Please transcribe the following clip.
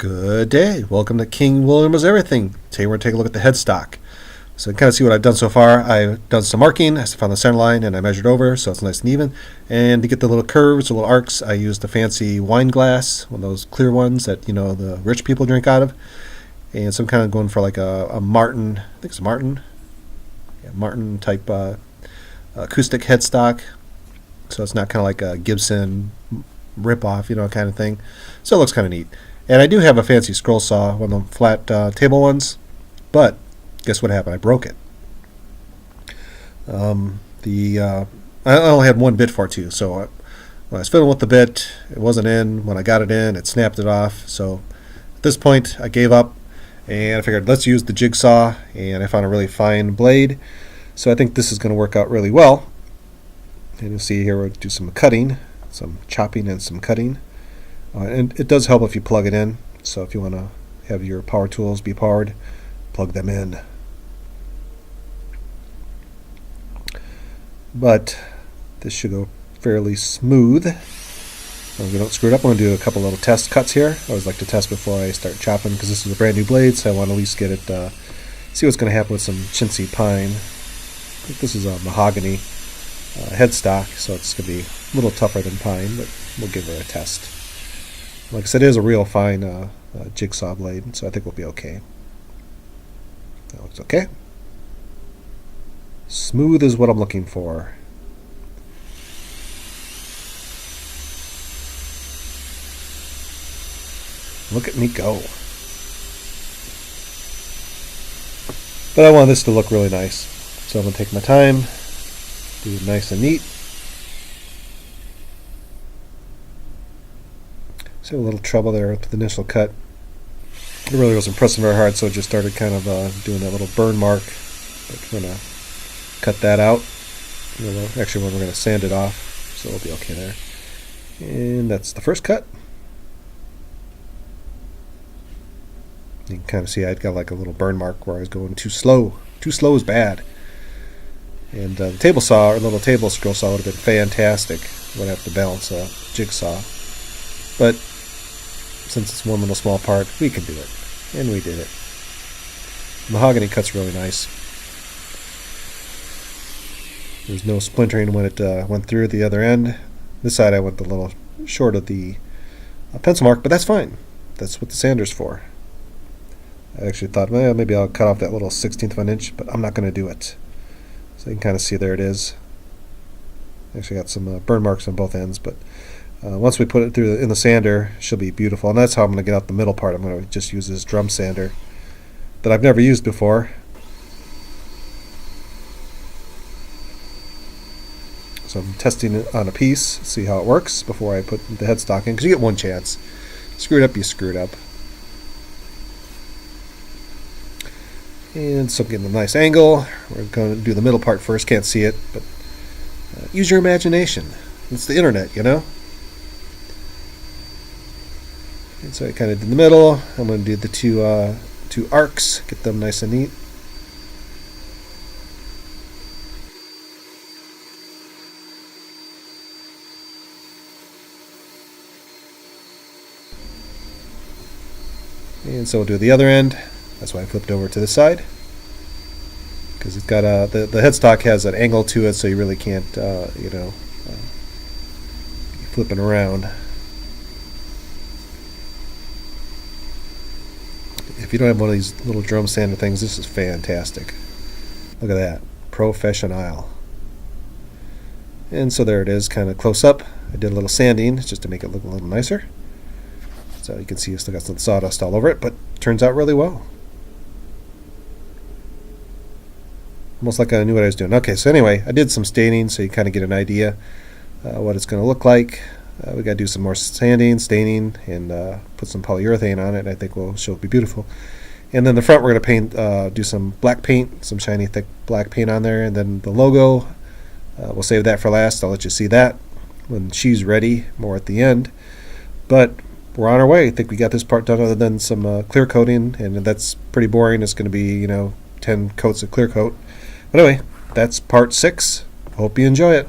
Good day. Welcome to King William Was Everything. Today we're going to take a look at the headstock. So kind of see what I've done so far. I've done some marking. I found the center line and I measured over so it's nice and even. And to get the little curves, the little arcs, I used a fancy wine glass, one of those clear ones that the rich people drink out of. And so I'm kind of going for like a Martin, I think it's a Martin, Martin type acoustic headstock. So it's not kind of like a Gibson rip-off, kind of thing. So it looks kind of neat. And I do have a fancy scroll saw, one of the flat table ones, but guess what happened? I broke it. I only had one bit for it too, so when I was fiddling with the bit, it wasn't in. When I got it in, it snapped it off. So at this point, I gave up, and I figured let's use the jigsaw, and I found a really fine blade. So I think this is going to work out really well. And you'll see here we'll do some cutting, some chopping and some cutting. And it does help if you plug it in. So if you want to have your power tools be powered, plug them in. But this should go fairly smooth. If we don't screw it up, I'm going to do a couple little test cuts here. I always like to test before I start chopping because this is a brand new blade, so I want to at least get it, see what's going to happen with some chintzy pine. I think this is a mahogany headstock, so it's going to be a little tougher than pine, but we'll give it a test. Like I said, it is a real fine jigsaw blade, so I think we'll be okay. That looks okay. Smooth is what I'm looking for. Look at me go. But I want this to look really nice, so I'm going to take my time, do it nice and neat. So a little trouble there with the initial cut. It really wasn't pressing very hard, so it just started kind of doing that little burn mark. But we're going to cut that out. Actually, we're going to sand it off, so it'll be okay there. And that's the first cut. You can kind of see I'd got like a little burn mark where I was going too slow. Too slow is bad. And the table saw, or little table scroll saw, would have been fantastic. Would have to balance a jigsaw. But since it's one little small part, we can do it. And we did it. Mahogany cut's really nice. There's no splintering when it went through the other end. This side I went a little short of the pencil mark, but that's fine. That's what the sander's for. I actually thought, well, maybe I'll cut off that little 1/16 of an inch, but I'm not going to do it. So you can kind of see there it is. Actually got some burn marks on both ends, but once we put it through in the sander, she'll be beautiful. And that's how I'm going to get out the middle part. I'm going to just use this drum sander that I've never used before. So I'm testing it on a piece, see how it works before I put the headstock in, because you get one chance. Screw it up, you screw it up. And so I'm getting a nice angle. We're going to do the middle part first. Can't see it, but use your imagination. It's the internet, And so I kind of did the middle. I'm going to do the two arcs, get them nice and neat. And so we'll do the other end. That's why I flipped over to this side, because it's got the headstock has an angle to it, so you really can't be flipping around. If you don't have one of these little drum sander things, this is fantastic. Look at that. Professional. And so there it is, kind of close up. I did a little sanding just to make it look a little nicer. So you can see it's still got some sawdust all over it, but it turns out really well. Almost like I knew what I was doing. Okay, so anyway, I did some staining so you kind of get an idea what it's going to look like. We got to do some more sanding, staining, and put some polyurethane on it. I think she'll be beautiful. And then the front, we're going to paint, do some black paint, some shiny, thick black paint on there. And then the logo, we'll save that for last. I'll let you see that when she's ready, more at the end. But we're on our way. I think we got this part done other than some clear coating, and that's pretty boring. It's going to be, 10 coats of clear coat. But anyway, that's part 6. Hope you enjoy it.